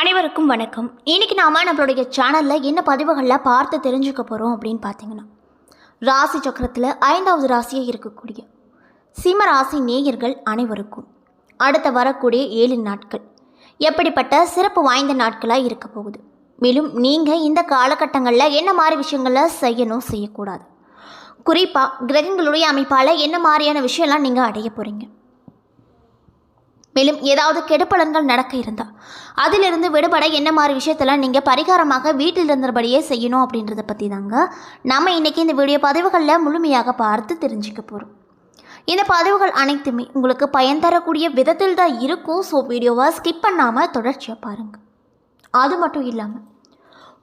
அனைவருக்கும் வணக்கம். இன்னைக்கு நாம நம்மளுடைய சேனலில் என்ன பதிவுகளில் பார்த்து தெரிஞ்சுக்க போகிறோம் அப்படின்னு பார்த்தீங்கன்னா, ராசி சக்கரத்தில் 5வது ராசியாக இருக்கக்கூடிய சிம்ம ராசி நேயர்கள் அனைவருக்கும் அடுத்த வரக்கூடிய 7 நாட்கள் எப்படிப்பட்ட சிறப்பு வாய்ந்த நாட்களாக இருக்க போகுது, மேலும் நீங்கள் இந்த காலகட்டங்களில் என்ன மாதிரி விஷயங்களை செய்யணும் செய்யக்கூடாது, குறிப்பாக கிரகங்களுடைய அமைப்பால் என்ன மாதிரியான விஷயம்லாம் நீங்கள் அடைய போகிறீங்க, மேலும் ஏதாவது கெடுபலன்கள் நடக்க இருந்தால் அதிலிருந்து விடுபட என்ன மாதிரி விஷயத்தெல்லாம் நீங்கள் பரிகாரமாக வீட்டில் இருந்தபடியே செய்யணும் அப்படின்றத பற்றி தாங்க நம்ம இன்றைக்கி இந்த வீடியோ பதிவுகளில் முழுமையாக பார்த்து தெரிஞ்சுக்க போகிறோம். இந்த பதிவுகள் அனைத்துமே உங்களுக்கு பயன் தரக்கூடிய விதத்தில் தான் இருக்கும். ஸோ வீடியோவை ஸ்கிப் பண்ணாமல் தொடர்ச்சியாக பாருங்கள். அது மட்டும் இல்லாமல்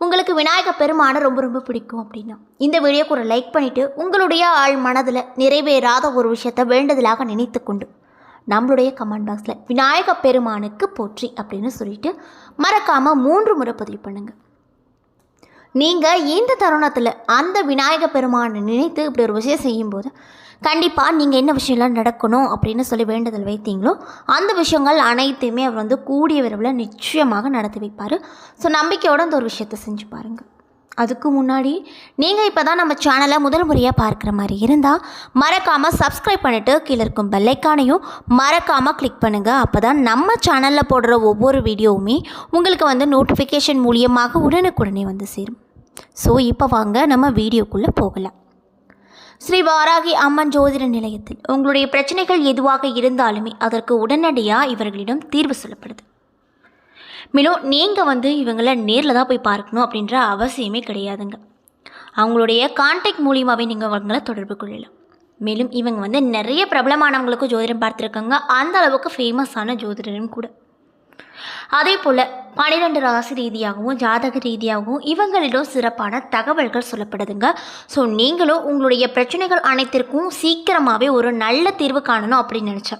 உங்களுக்கு விநாயக பெருமானை ரொம்ப ரொம்ப பிடிக்கும் அப்படின்னா இந்த வீடியோக்கு ஒரு லைக் பண்ணிவிட்டு உங்களுடைய ஆள் மனதில் நிறைவேறாத ஒரு விஷயத்தை வேண்டுதலாக நினைத்து கொண்டு நம்மளுடைய கமெண்ட் பாக்ஸில் விநாயக பெருமானுக்கு போற்றி அப்படின்னு சொல்லிட்டு மறக்காமல் 3 முறை பதிவு பண்ணுங்கள். நீங்கள் இந்த தருணத்தில் அந்த விநாயக பெருமானை நினைத்து இப்படி ஒரு விஷயம் செய்யும்போது கண்டிப்பாக நீங்கள் என்ன விஷயம்லாம் நடக்கணும் அப்படின்னு சொல்லி வேண்டுதல் வைத்தீங்களோ அந்த விஷயங்கள் அனைத்தையுமே அவர் கூடிய விரைவில் நிச்சயமாக நடத்தி வைப்பார். ஸோ நம்பிக்கையோடு அந்த ஒரு விஷயத்தை செஞ்சு பாருங்கள். அதுக்கு முன்னாடி நீங்கள் இப்போ தான் நம்ம சேனலை முதல் முறையாக பார்க்குற மாதிரி இருந்தால் மறக்காமல் சப்ஸ்கிரைப் பண்ணிவிட்டு கீழே இருக்கும் பெல்லைக்கானையும் மறக்காமல் கிளிக் பண்ணுங்கள். அப்போ தான் நம்ம சேனலில் போடுற ஒவ்வொரு வீடியோவுமே உங்களுக்கு நோட்டிஃபிகேஷன் மூலியமாக உடனுக்குடனே சேரும். ஸோ இப்போ வாங்க நம்ம வீடியோக்குள்ளே போகலாம். ஸ்ரீ வாராகி அம்மன் ஜோதிட நிலையத்தில் உங்களுடைய பிரச்சனைகள் எதுவாக இருந்தாலுமே அதற்கு உடனடியாக இவர்களிடம் தீர்வு சொல்லப்படுது. மேலும் நீங்கள் இவங்களை நேரில் தான் போய் பார்க்கணும் அப்படின்ற அவசியமே கிடையாதுங்க. அவங்களுடைய கான்டாக்ட் மூலியமாகவே நீங்கள் அவங்கள தொடர்பு கொள்ளலாம். மேலும் இவங்க நிறைய பிரபலமானவங்களுக்கும் ஜோதிடம் பார்த்துருக்காங்க. அந்த அளவுக்கு ஃபேமஸான ஜோதிடரும் கூட. அதே போல் 12 ராசி ரீதியாகவும் ஜாதக ரீதியாகவும் இவங்களிடம் சிறப்பான தகவல்கள் சொல்லப்படுதுங்க. ஸோ நீங்களும் உங்களுடைய பிரச்சனைகள் அனைத்திற்கும் சீக்கிரமாகவே ஒரு நல்ல தீர்வு காணணும் அப்படின்னு நினச்சா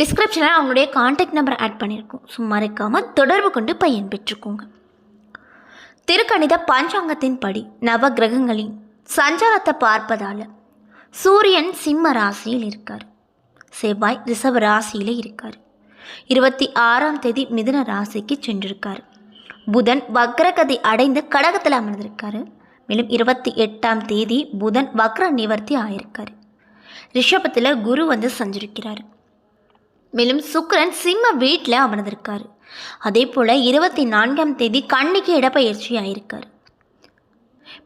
டிஸ்கிரிப்ஷனில் அவங்களுடைய கான்டாக்ட் நம்பரை ஆட் பண்ணியிருக்கோம். ஸோ மறக்காமல் தொடர்பு கொண்டு பயன் பெற்றுக்கோங்க. திருக்கணித பஞ்சாங்கத்தின் படி நவ கிரகங்களின் சஞ்சாரத்தை பார்ப்பதால் சூரியன் சிம்ம ராசியில் இருக்கார், செவ்வாய் ரிஷப ராசியில் இருக்கார், 26ஆம் தேதி மிதுன ராசிக்கு சென்றிருக்கார், புதன் வக்ரகதி அடைந்து கடகத்தில் அமர்ந்திருக்காரு, மேலும் 28ஆம் தேதி புதன் வக்ர நிவர்த்தி ஆயிருக்கார், ரிஷபத்தில் குரு சஞ்சரிக்கிறார், மேலும் சுக்கிரன் சிம்ம வீட்டில் அமர்ந்திருக்காரு. அதே போல் 24ஆம் தேதி கன்னிக்கு இடப்பெயர்ச்சி ஆயிருக்கார்.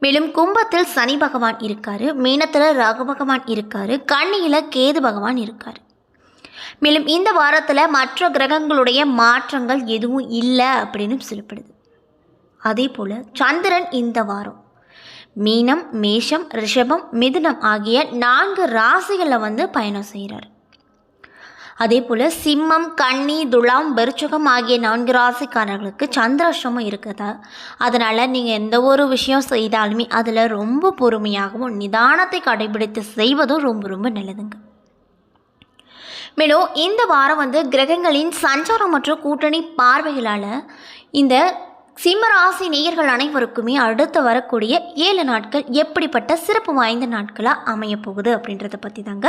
மேலும் கும்பத்தில் சனி பகவான் இருக்கார், மீனத்தில் ராகு பகவான் இருக்கார், கன்னியில் கேது பகவான் இருக்கார். மேலும் இந்த வாரத்தில் மற்ற கிரகங்களுடைய மாற்றங்கள் எதுவும் இல்லை அப்படின்னு சொல்லப்படுது. அதே போல் சந்திரன் இந்த வாரம் மீனம், மேஷம், ரிஷபம், மிதுனம் ஆகிய 4 ராசிகளில் பயணம் செய்கிறார். அதே போல் சிம்மம், கன்னி, துலாம், விருச்சிகம் ஆகிய 4 ராசிக்காரர்களுக்கு சந்திராஷ்டமம் இருக்குதா. அதனால் நீங்கள் எந்த ஒரு விஷயம் செய்தாலுமே அதில் ரொம்ப பொறுமையாகவும் நிதானத்தை கடைபிடித்து செய்வதும் ரொம்ப ரொம்ப நல்லதுங்க. மேலும் இந்த வாரம் கிரகங்களின் சஞ்சாரம் மற்றும் கூட்டணி பார்வைகளால் இந்த சிம்மராசி நேயர்கள் அனைவருக்குமே அடுத்து வரக்கூடிய 7 நாட்கள் எப்படிப்பட்ட சிறப்பு வாய்ந்த நாட்களாக அமையப்போகுது அப்படின்றத பற்றி தாங்க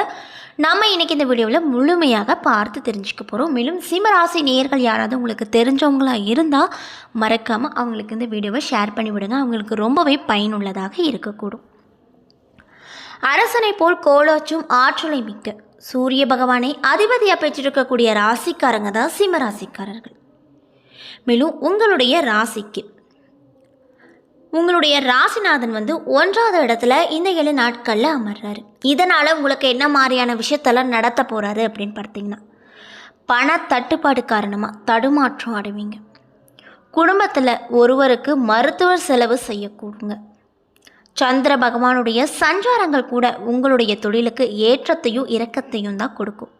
நம்ம இன்றைக்கி இந்த வீடியோவில் முழுமையாக பார்த்து தெரிஞ்சுக்க போகிறோம். மேலும் சிம்மராசி நேயர்கள் யாராவது உங்களுக்கு தெரிஞ்சவங்களாக இருந்தால் மறக்காமல் அவங்களுக்கு இந்த வீடியோவை ஷேர் பண்ணிவிடுங்க. அவங்களுக்கு ரொம்பவே பயனுள்ளதாக இருக்கக்கூடும். அரசனை போல் கோலாச்சும் ஆற்றலை மிக்க சூரிய பகவானை அதிபதியாக பெற்றிருக்கக்கூடிய ராசிக்காரங்க தான் சிம்மராசிக்காரர்கள். மேலும் உங்களுடைய ராசிக்கு உங்களுடைய ராசிநாதன் 1வது இடத்துல இந்த 7 நாட்களில் அமர்றாரு. இதனால் உங்களுக்கு என்ன மாதிரியான விஷயத்தெல்லாம் நடத்த போகிறாரு அப்படின்னு பார்த்தீங்கன்னா, பண தட்டுப்பாடு காரணமாக தடுமாற்றம் அடைவீங்க. குடும்பத்தில் ஒருவருக்கு மருத்துவ செலவு செய்யக்கூடுங்க. சந்திர பகவானுடைய சஞ்சாரங்கள் கூட உங்களுடைய தொழிலுக்கு ஏற்றத்தையும் இறக்கத்தையும் தான் கொடுக்கும்.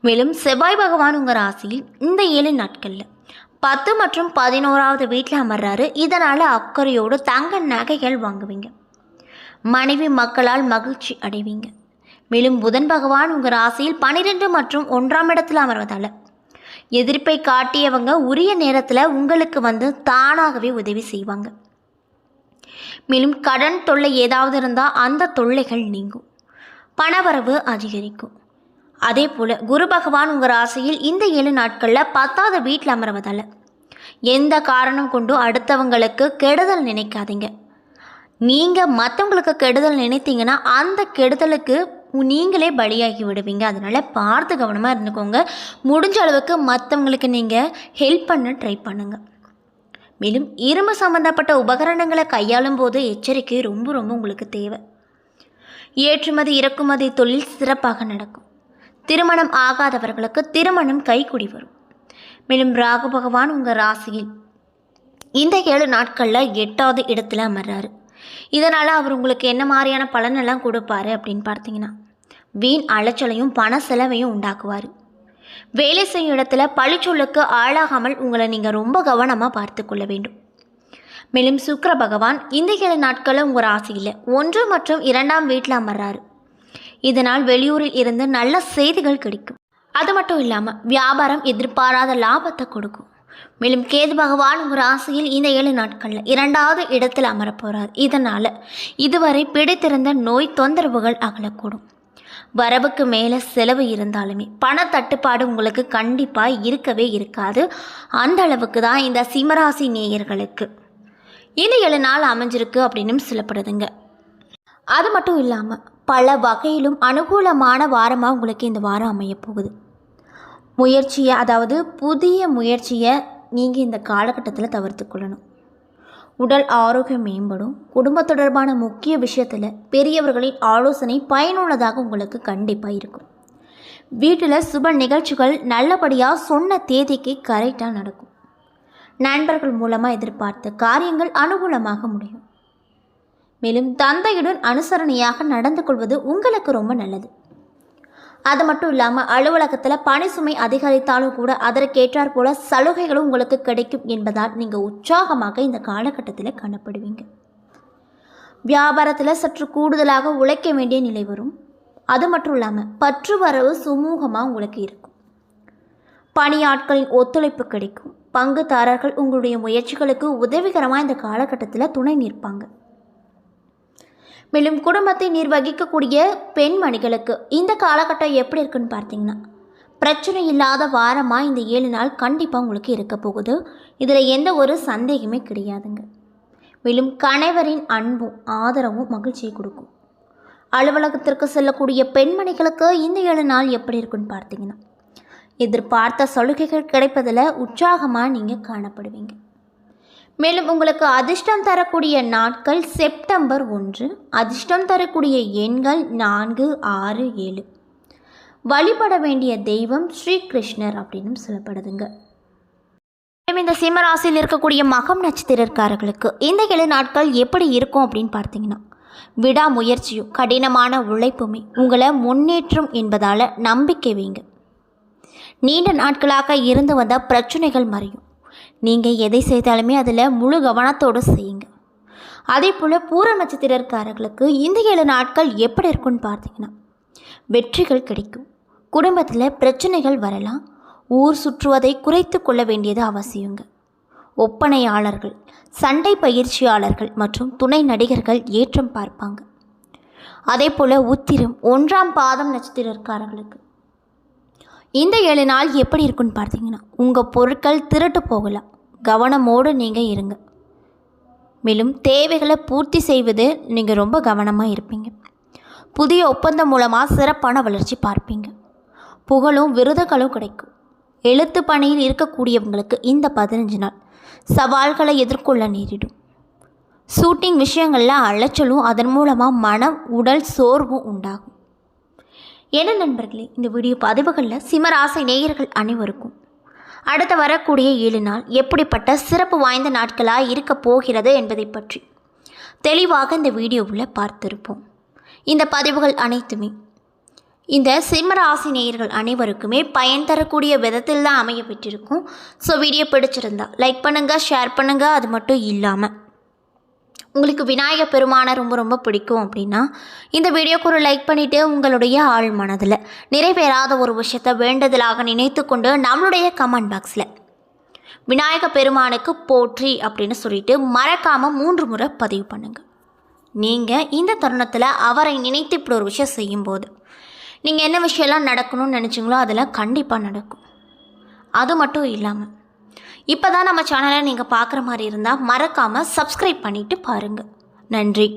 மேலும் செவ்வாய் பகவான் உங்கள் ராசியில் இந்த 7 நாட்களில் 10 மற்றும் 11வது வீட்டில் அமர்றாரு. இதனால் அக்கறையோடு தங்க நகைகள் வாங்குவீங்க. மனைவி மக்களால் மகிழ்ச்சி அடைவீங்க. மேலும் புதன் பகவான் உங்கள் ராசியில் 12 மற்றும் 1ஆம் இடத்தில் அமர்வதால் எதிர்ப்பை காட்டியவங்க உரிய நேரத்தில் உங்களுக்கு தானாகவே உதவி செய்வாங்க. மேலும் கடன் தொல்லை ஏதாவது இருந்தால் அந்த தொல்லைகள் நீங்கும். பணவரவு அதிகரிக்கும். அதே போல் குரு பகவான் உங்கள் ராசியில் இந்த 7 நாட்களில் 10வது வீட்டில் அமர்வதால் எந்த காரணம் கொண்டும் அடுத்தவங்களுக்கு கெடுதல் நினைக்காதீங்க. நீங்கள் மற்றவங்களுக்கு கெடுதல் நினைத்தீங்கன்னா அந்த கெடுதலுக்கு நீங்களே பலியாகி விடுவீங்க. அதனால் பார்த்து கவனமாக இருந்துக்கோங்க. முடிஞ்ச அளவுக்கு மற்றவங்களுக்கு நீங்கள் ஹெல்ப் பண்ண ட்ரை பண்ணுங்கள். மேலும் இரும்பு சம்பந்தப்பட்ட உபகரணங்களை கையாளும் போது எச்சரிக்கை ரொம்ப ரொம்ப உங்களுக்கு தேவை. ஏற்றுமதி இறக்குமதி தொழில் சிறப்பாக நடக்கும். திருமணம் ஆகாதவர்களுக்கு திருமணம் கைகூடி வரும். மேலும் ராகு பகவான் உங்கள் ராசியில் இந்த 7 நாட்களில் 8வது இடத்துல அமர்றாரு. இதனால் அவர் உங்களுக்கு என்ன மாதிரியான பலனெல்லாம் கொடுப்பாரு அப்படின்னு பார்த்தீங்கன்னா, வீண் அலைச்சலையும் பண செலவையும் உண்டாக்குவார். வேலை செய்யும் இடத்துல பழிச்சொல்லுக்கு ஆளாகாமல் உங்களை நீங்கள் ரொம்ப கவனமாக பார்த்து கொள்ள வேண்டும். மேலும் சுக்கிர பகவான் இந்த 7 நாட்களில் உங்கள் ராசியில் 1 மற்றும் 2ஆம் வீட்டில் அமர்றாரு. இதனால் வெளியூரில் இருந்து நல்ல செய்திகள் கிடைக்கும். அது மட்டும் இல்லாமல் வியாபாரம் எதிர்பாராத லாபத்தை கொடுக்கும். மேலும் கேது பகவான் உங்கள் ராசியில் இந்த 7 நாட்களில் 2வது இடத்தில் அமரப்போகிறார். இதனால் இதுவரை பிடித்திருந்த நோய் தொந்தரவுகள் அகலக்கூடும். வரவுக்கு மேலே செலவு இருந்தாலுமே பண தட்டுப்பாடு உங்களுக்கு கண்டிப்பாக இருக்கவே இருக்காது. அந்த அளவுக்கு தான் இந்த சிம்மராசி நேயர்களுக்கு இந்த 7 நாள் அமைஞ்சிருக்கு அப்படின்னு சொல்லப்படுதுங்க. அது மட்டும் இல்லாமல் பல வகையிலும் அனுகூலமான வாரமாக உங்களுக்கு இந்த வாரம் அமையப்போகுது. முயற்சியை, அதாவது புதிய முயற்சியை நீங்கள் இந்த காலகட்டத்தில் தவிர்த்து கொள்ளணும். உடல் ஆரோக்கியம் மேம்படும். குடும்ப தொடர்பான முக்கிய விஷயத்தில் பெரியவர்களின் ஆலோசனை பயனுள்ளதாக உங்களுக்கு கண்டிப்பாக இருக்கும். வீட்டில் சுப நிகழ்ச்சிகள் நல்லபடியாக சொன்ன தேதிக்கு கரெக்டாக நடக்கும். நண்பர்கள் மூலமாக எதிர்பார்த்த காரியங்கள் அனுகூலமாக முடியும். மேலும் தந்தையுடன் அனுசரணையாக நடந்து கொள்வது உங்களுக்கு ரொம்ப நல்லது. அது மட்டும் இல்லாமல் அலுவலகத்தில் பணி சுமை அதிகரித்தாலும் கூட அதற்கேற்றாற் போல சலுகைகளும் உங்களுக்கு கிடைக்கும் என்பதால் நீங்கள் உற்சாகமாக இந்த காலகட்டத்தில் காணப்படுவீங்க. வியாபாரத்தில் சற்று கூடுதலாக உழைக்க வேண்டிய நிலை வரும். அது மட்டும் இல்லாமல் பற்று வரவு சுமூகமாக உங்களுக்கு இருக்கும். பணியாட்களின் ஒத்துழைப்பு கிடைக்கும். பங்குதாரர்கள் உங்களுடைய முயற்சிகளுக்கு உதவிகரமாக இந்த காலகட்டத்தில் துணை நிற்பாங்க. மேலும் குடும்பத்தை நிர்வகிக்கக்கூடிய பெண்மணிகளுக்கு இந்த காலகட்டம் எப்படி இருக்குன்னு பார்த்தீங்கன்னா, பிரச்சனை இல்லாத வாரமாக இந்த 7 நாள் கண்டிப்பாக உங்களுக்கு இருக்க போகுது. இதில் எந்த ஒரு சந்தேகமே கிடையாதுங்க. மேலும் கணவரின் அன்பும் ஆதரவும் மகிழ்ச்சியை கொடுக்கும். அலுவலகத்திற்கு செல்லக்கூடிய பெண்மணிகளுக்கு இந்த 7 நாள் எப்படி இருக்குன்னு பார்த்தீங்கன்னா, எதிர்பார்த்த சலுகைகள் கிடைப்பதில் உற்சாகமாக நீங்கள் காணப்படுவீங்க. மேலும் உங்களுக்கு அதிர்ஷ்டம் தரக்கூடிய நாட்கள் செப்டம்பர் 1. அதிர்ஷ்டம் தரக்கூடிய எண்கள் 4, 6, 7. வழிபட வேண்டிய தெய்வம் ஸ்ரீ கிருஷ்ணர் அப்படின்னு சொல்லப்படுதுங்க. இந்த சிம்மராசியில் இருக்கக்கூடிய மகம் நட்சத்திரக்காரர்களுக்கு இந்த 7 நாட்கள் எப்படி இருக்கும் அப்படின்னு பார்த்தீங்கன்னா, விடாமுயற்சியும் கடினமான உழைப்புமே உங்களை முன்னேற்றும் என்பதால் நம்பிக்கை வைங்க. நீண்ட நாட்களாக இருந்து வந்த பிரச்சனைகள் மறையும். நீங்கள் எதை செய்தாலுமே அதில் முழு கவனத்தோடு செய்யுங்க. அதே போல் பூர நட்சத்திரக்காரர்களுக்கு இந்த 7 நாட்கள் எப்படி இருக்குன்னு பார்த்தீங்கன்னா, வெற்றிகள் கிடைக்கும். குடும்பத்தில் பிரச்சனைகள் வரலாம். ஊர் சுற்றுவதை குறைத்து கொள்ள வேண்டியது அவசியங்க. ஒப்பனையாளர்கள், சண்டை பயிற்சியாளர்கள் மற்றும் துணை நடிகர்கள் ஏற்றம் பார்ப்பாங்க. அதே போல் உத்திரம் 1ஆம் பாதம் நட்சத்திரக்காரர்களுக்கு இந்த 7 நாள் எப்படி இருக்குன்னு பார்த்தீங்கன்னா, உங்கள் பொருட்கள் திருட்டு போகலாம். கவனமோடு நீங்கள் இருங்க. மேலும் தேவைகளை பூர்த்தி செய்வது நீங்கள் ரொம்ப கவனமாக இருப்பீங்க. புதிய ஒப்பந்தம் மூலமாக சிறப்பான வளர்ச்சி பார்ப்பீங்க. புகழும் விருதுகளும் கிடைக்கும். எழுத்து பணியில் இருக்கக்கூடியவங்களுக்கு இந்த 15 நாள் சவால்களை எதிர்கொள்ள நேரிடும். ஷூட்டிங் விஷயங்களில் அலைச்சலும் அதன் மூலமாக மனம் உடல் சோர்வும் உண்டாகும். என்ன நண்பர்களே, இந்த வீடியோ பதிவுகளில் சிம்மராசி நேயர்கள் அனைவருக்கும் அடுத்து வரக்கூடிய 7 நாள் எப்படிப்பட்ட சிறப்பு வாய்ந்த நாட்களாக இருக்க போகிறது என்பதை பற்றி தெளிவாக இந்த வீடியோவில் பார்த்திருப்போம். இந்த பதிவுகள் அனைத்துமே இந்த சிம்மராசி நேயர்கள் அனைவருக்குமே பயன் தரக்கூடிய விதத்தில் தான் அமைய பெற்றிருக்கும். ஸோ வீடியோ பிடிச்சிருந்தா லைக் பண்ணுங்கள், ஷேர் பண்ணுங்கள். அது மட்டும் இல்லாமல் உங்களுக்கு விநாயகர் பெருமானை ரொம்ப ரொம்ப பிடிக்கும் அப்படின்னா இந்த வீடியோக்கு ஒரு லைக் பண்ணிவிட்டு உங்களுடைய ஆழ் மனதில் நிறைவேறாத ஒரு விஷயத்தை வேண்டுதலாக நினைத்து கொண்டு நம்மளுடைய கமெண்ட் பாக்ஸில் விநாயகர் பெருமானுக்கு போற்றி அப்படின்னு சொல்லிட்டு மறக்காமல் 3 முறை பதிவு பண்ணுங்கள். நீங்கள் இந்த தருணத்தில் அவரை நினைத்து இப்படி ஒரு விஷயம் செய்யும்போது நீங்கள் என்ன விஷயம்லாம் நடக்கணும்னு நினச்சிங்களோ அதெல்லாம் கண்டிப்பாக நடக்கும். அது மட்டும் இல்லாமல் இப்போ தான் நம்ம சேனலை நீங்கள் பார்க்குற மாதிரி இருந்தால் மறக்காமல் சப்ஸ்கிரைப் பண்ணிவிட்டு பாருங்கள். நன்றி.